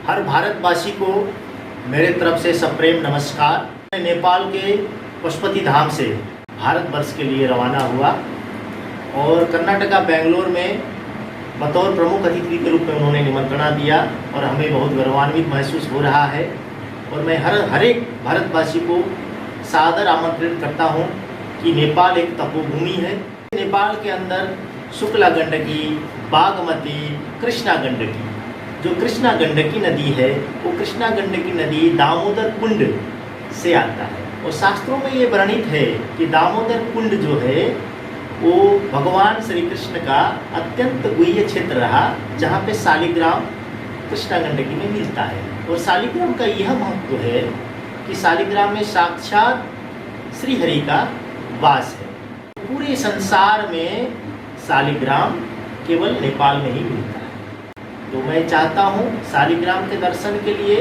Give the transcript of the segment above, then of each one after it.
हर भारतवासी को मेरे तरफ से सप्रेम नमस्कार। मैं नेपाल के पशुपति धाम से भारतवर्ष के लिए रवाना हुआ और कर्नाटका बेंगलोर में बतौर प्रमुख अतिथि के रूप में उन्होंने निमंत्रणा दिया और हमें बहुत गौरवान्वित महसूस हो रहा है। और मैं हर एक भारतवासी को सादर आमंत्रित करता हूं कि नेपाल एक तपोभूमि है। नेपाल के अंदर शुक्ला गंडकी, बागमती, कृष्णा गंडकी, जो कृष्णा गंडकी नदी है वो कृष्णा गंडकी नदी दामोदर कुंड से आता है और शास्त्रों में ये वर्णित है कि दामोदर कुंड जो है वो भगवान श्री कृष्ण का अत्यंत गुह्य क्षेत्र रहा, जहाँ पे शालिग्राम कृष्णा गंडकी में मिलता है। और शालिग्राम का यह महत्व है कि शालिग्राम में साक्षात श्री हरि का वास है। पूरे संसार में शालिग्राम केवल नेपाल में ही मिलता है। तो मैं चाहता हूँ शालिग्राम के दर्शन के लिए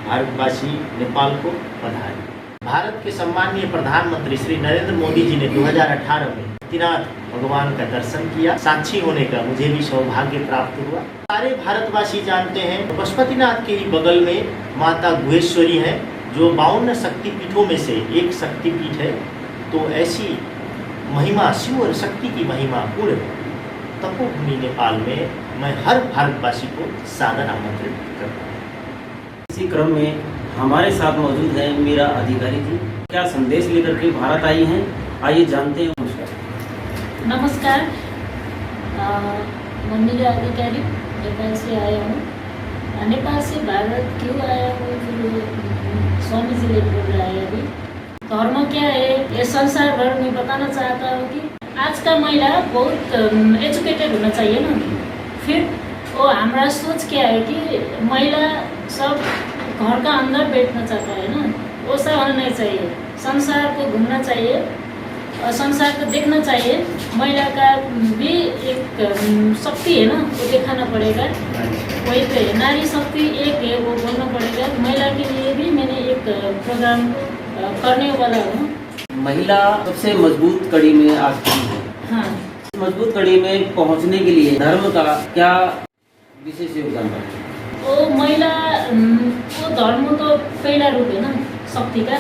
भारतवासी नेपाल को पधारें। भारत के सम्माननीय प्रधानमंत्री श्री नरेंद्र मोदी जी ने 2018 में पशुपतिनाथ भगवान का दर्शन किया। साक्षी होने का मुझे भी सौभाग्य प्राप्त हुआ। सारे भारतवासी जानते हैं पशुपतिनाथ के ही बगल में माता गुहेश्वरी हैं, जो 52 शक्तिपीठों में से एक शक्तिपीठ है। तो ऐसी महिमा, शिव और शक्ति की महिमा पूर्ण तपोभूमि नेपाल में मैं हर भारतवासी को सादर आमंत्रित करता हूँ। इसी क्रम में हमारे साथ मौजूद है मीरा अधिकारी जी। क्या संदेश लेकर के भारत आई हैं, आइए जानते हैं। नमस्कार, मैं मीरा अधिकारी नेपाल से आया हूँ। नेपाल से भारत क्यों आया हूँ, फिर स्वामी जी ने बोल रहा है अभी धर्म क्या है ये संसार भर में बताना चाहता हूँ कि आज का महिला बहुत एजुकेटेड होना चाहिए ना। फिर वो हमारा सोच क्या है कि महिला सब घर का अंदर बैठना चाहता है ना, वो सब होना नहीं चाहिए। संसार को घूमना चाहिए और संसार को देखना चाहिए। महिला का भी एक शक्ति है ना, वो दिखाना पड़ेगा। वही तो है, नारी शक्ति एक है, वो बोलना पड़ेगा। महिला के लिए भी मैंने एक प्रोग्राम करने वाला हूँ। महिला सबसे मजबूत कड़ी में आती है। हाँ, मजबूत कड़ी में पहुंचने के लिए धर्म का क्या विशेष योगदान है? वो महिला वो धर्म तो पहला रूप है ना शक्ति का।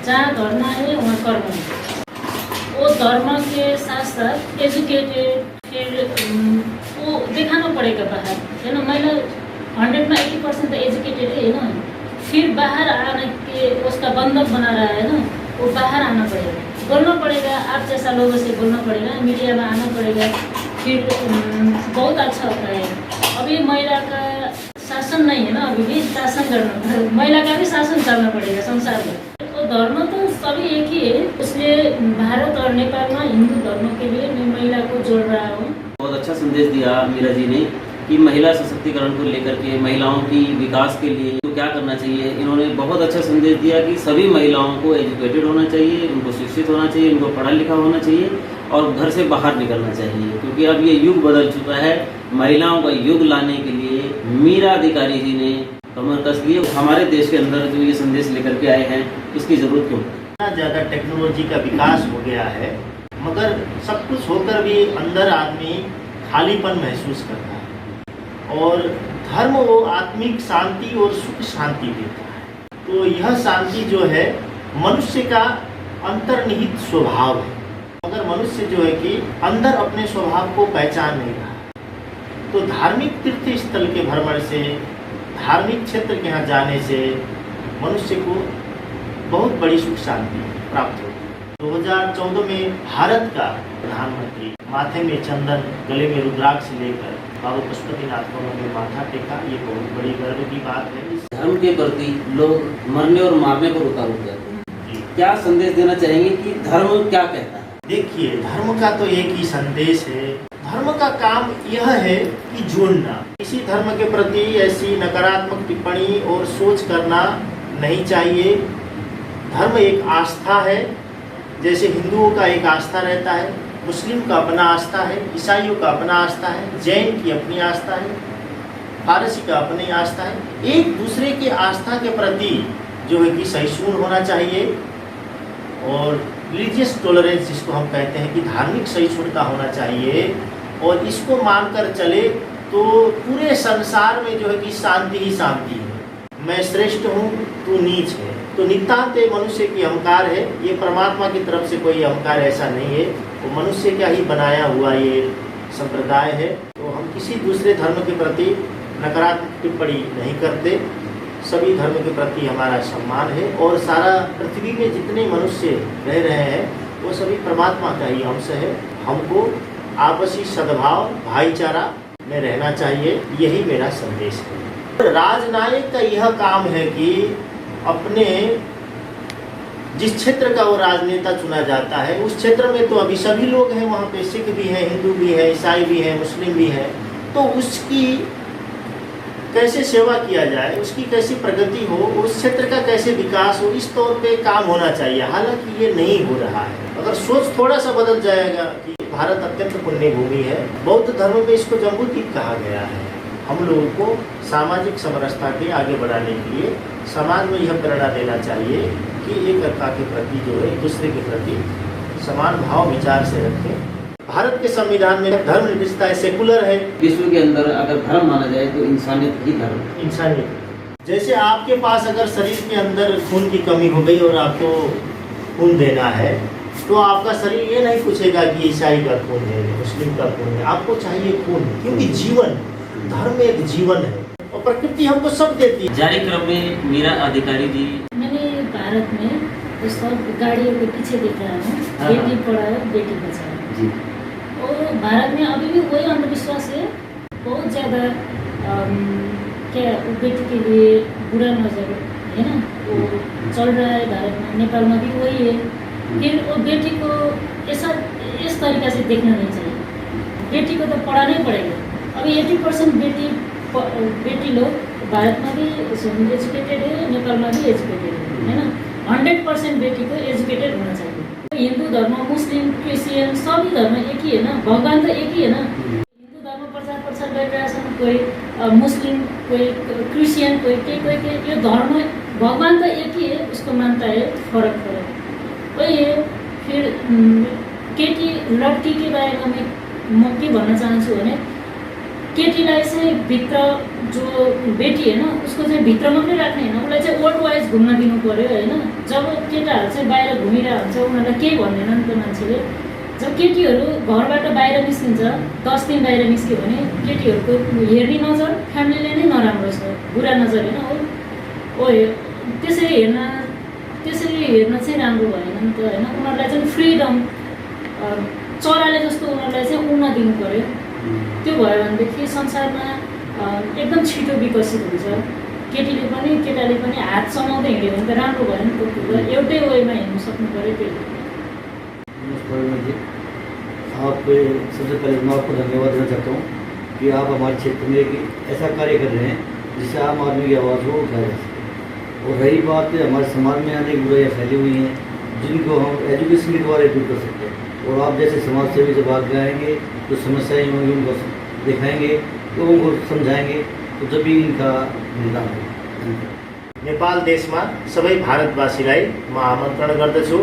जहाँ धर्म है वहाँ कर्म है। वो धर्म के साथ साथ एजुकेटेड, फिर वो दिखाना पड़ेगा बाहर, है ना। महिला 100 में 80% तो एजुकेटेड है ना। फिर बाहर आने के उसका बंधक बना रहा है ना, वो बाहर आना पड़ेगा, बोलना पड़ेगा। आप जैसा लोगों से बोलना पड़ेगा, मीडिया में आना पड़ेगा। फिर बहुत अच्छा होता है। अभी महिला का शासन नहीं है ना, अभी भी शासन करना, महिला का भी शासन करना पड़ेगा संसार में। तो धर्म तो सभी एक ही है, इसलिए भारत और नेपाल में हिंदू धर्म के लिए मैं महिला को जोड़ रहा हूँ। बहुत अच्छा संदेश दिया मीरा जी ने कि महिला सशक्तिकरण को लेकर के, महिलाओं की विकास के लिए तो क्या करना चाहिए। इन्होंने बहुत अच्छा संदेश दिया कि सभी महिलाओं को एजुकेटेड होना चाहिए, उनको शिक्षित होना चाहिए, उनको पढ़ा लिखा होना चाहिए और घर से बाहर निकलना चाहिए, क्योंकि अब ये युग बदल चुका है। महिलाओं का युग लाने के लिए मीरा अधिकारी जी ने कमर कस ली। हमारे देश के अंदर जो ये संदेश लेकर के आए हैं, इसकी जरूरत क्यों? इतना ज़्यादा टेक्नोलॉजी का विकास हो गया है, मगर सब कुछ होकर भी अंदर आदमी खालीपन महसूस करता है। और धर्म वो आत्मिक शांति और सुख शांति देता है। तो यह शांति जो है मनुष्य का अंतर्निहित स्वभाव है, मगर मनुष्य जो है कि अंदर अपने स्वभाव को पहचान नहीं रहा। तो धार्मिक तीर्थ स्थल के भ्रमण से, धार्मिक क्षेत्र के यहाँ जाने से मनुष्य को बहुत बड़ी सुख शांति प्राप्त होती है। 2014 में भारत का प्रधानमंत्री माथे में चंदन, गले में रुद्राक्ष लेकर बाबा पशुपतिनाथ को उन्होंने माथा टेका। ये बहुत बड़ी गर्व की बात है। धर्म के प्रति लोग मरने और मारने पर उतार उठ जाते हैं। क्या संदेश देना चाहेंगे कि धर्म क्या कहता है? देखिए, धर्म का तो एक ही संदेश है। धर्म का काम यह है कि जोड़ना। किसी धर्म के प्रति ऐसी नकारात्मक टिप्पणी और सोच करना नहीं चाहिए। धर्म एक आस्था है, जैसे हिंदुओं का एक आस्था रहता है, मुस्लिम का अपना आस्था है, ईसाइयों का अपना आस्था है, जैन की अपनी आस्था है, फारसी का अपनी आस्था है। एक दूसरे की आस्था के प्रति जो है कि सहिष्णु होना चाहिए और रिलीजियस टॉलरेंस जिसको हम कहते हैं कि धार्मिक सहिष्णुता होना चाहिए और इसको मानकर चले तो पूरे संसार में जो है कि शांति ही शांति है। मैं श्रेष्ठ हूँ, तू नीच है। तो नितांत मनुष्य की अहंकार है, ये परमात्मा की तरफ से कोई अहंकार ऐसा नहीं है, वो मनुष्य का ही बनाया हुआ ये संप्रदाय है। तो हम किसी दूसरे धर्म के प्रति नकारात्मक टिप्पणी नहीं करते, सभी धर्म के प्रति हमारा सम्मान है और सारा पृथ्वी में जितने मनुष्य रह रहे हैं वो सभी परमात्मा का ही अंश है। हमको आपसी सद्भाव भाईचारा में रहना चाहिए, यही मेरा संदेश है। राजनायक का यह काम है कि अपने जिस क्षेत्र का वो राजनेता चुना जाता है उस क्षेत्र में तो अभी सभी लोग हैं, वहाँ पे सिख भी हैं, हिंदू भी है, ईसाई भी है, मुस्लिम भी है, तो उसकी कैसे सेवा किया जाए, उसकी कैसी प्रगति हो, उस क्षेत्र का कैसे विकास हो, इस तौर पे काम होना चाहिए। हालांकि ये नहीं हो रहा है। अगर सोच थोड़ा सा बदल जाएगा कि भारत अत्यंत पुण्य भूमि है, बौद्ध धर्म में इसको जम्बूद्वीप कहा गया है, हम लोगों को सामाजिक समरसता के आगे बढ़ाने के लिए समाज में यह प्रेरणा देना चाहिए कि एक के प्रति जो है एक दूसरे के प्रति समान भाव विचार से रखें। भारत के संविधान में धर्म निरपेक्षता है, सेकुलर है। विश्व के अंदर अगर धर्म माना जाए तो इंसानियत ही धर्म, इंसानियत। जैसे आपके पास अगर शरीर के अंदर खून की कमी हो गई और आपको खून देना है, तो आपका शरीर ये नहीं पूछेगा कि ईसाई का खून है, मुस्लिम का खून है, आपको चाहिए खून, क्योंकि जीवन, धर्म एक जीवन है और प्रकृति हमको सब देती है। जारी क्रम में मीरा अधिकारी जी, मैंने भारत में तो सब गाड़ियों के पीछे देख रहा हूँ, बेटी पढ़ाओ बेटी बचाओ जी। और भारत में अभी भी वही अंधविश्वास है, बहुत ज़्यादा क्या बेटी के लिए बुरा नजर है ना, वो चल रहा है भारत में, नेपाल में भी वही है। फिर वो बेटी को ऐसा इस तरीक़ा से देखना नहीं चाहिए, बेटी को तो पढ़ाना ही पड़ेगा। अभी 80% बेटी लोग भारत में भी एजुकेटेड है, नेपाल में भी एजुकेटेड है ना। 100% बेटी को एजुकेटेड होना चाहिए। हिंदू धर्म, मुस्लिम, क्रिश्चियन सभी धर्म एक ही है ना, भगवान तो एक ही है ना। हिंदू धर्म प्रचार गरिरहेका छन्, कोही मुस्लिम, कोही क्रिश्चियन, कोही यो धर्म भगवान तो एक ही है, उसको मानता है, फरक वही है। फिर केटी लड़की के बारेमा म के भन्न चाहन्छु भने केटीलाई चाहिँ भित्र जो बेटी है ना उसको चाहिँ भित्र मात्रै राख्ने होइन, उसलाई चाहिँ वर्ल्ड वाइज घुम्न दिनु पर्यो होइन। जब केटाहरू चाहिँ बाहिर घुमिरहेको हुन्छ उनीहरूलाई केही भन्दैन नि त मान्छेले। जब केटीहरू घरबाट बाहिर निस्किन्छ, 10 दिन बाहिर निस्क्यो भने केटीहरूको हेर्ने नजर फ्यामिलीले नै नराम्रो छ, बुरा नजर होइन हो। त्यसरी हेर्न चाहिँ राम्रो भएन नि त होइन। उनीहरूलाई चाहिँ फ्रिडम, चराले जस्तो उनीहरूलाई चाहिँ उड्न दिनु पर्यो। त्यो भयो भनेदेखि संसारमा एकदम छिटो विकसित हुन्छ। केटीले पनि केटाले पनि हात समाउँदै हिँड्यो भने त राम्रो भयो नि त, एउटै वेमा हिँड्नु सक्नु पर्यो। त्यही आप सबसे पहले मैं आपको धन्यवाद देना चाहता हूँ कि आप हमारे क्षेत्र में एक ऐसा कार्य कर रहे हैं जिससे आम आदमी की आवाज़ को उठाया जा सके। और रही बात हमारे समाज में अनेक बुराइयाँ फैली हुई हैं जिनको हम एजुकेशन के द्वारा दूर कर सकते हैं। और आप जैसे समाज सेवी जब आगे आएंगे तो समस्याएं होंगी उनको दिखाएंगे, लोगों को समझाएंगे, तो जब भी इनका निदान होगा। नेपाल देशमा सबै भारतवासीलाई म आमन्त्रण गर्दछु।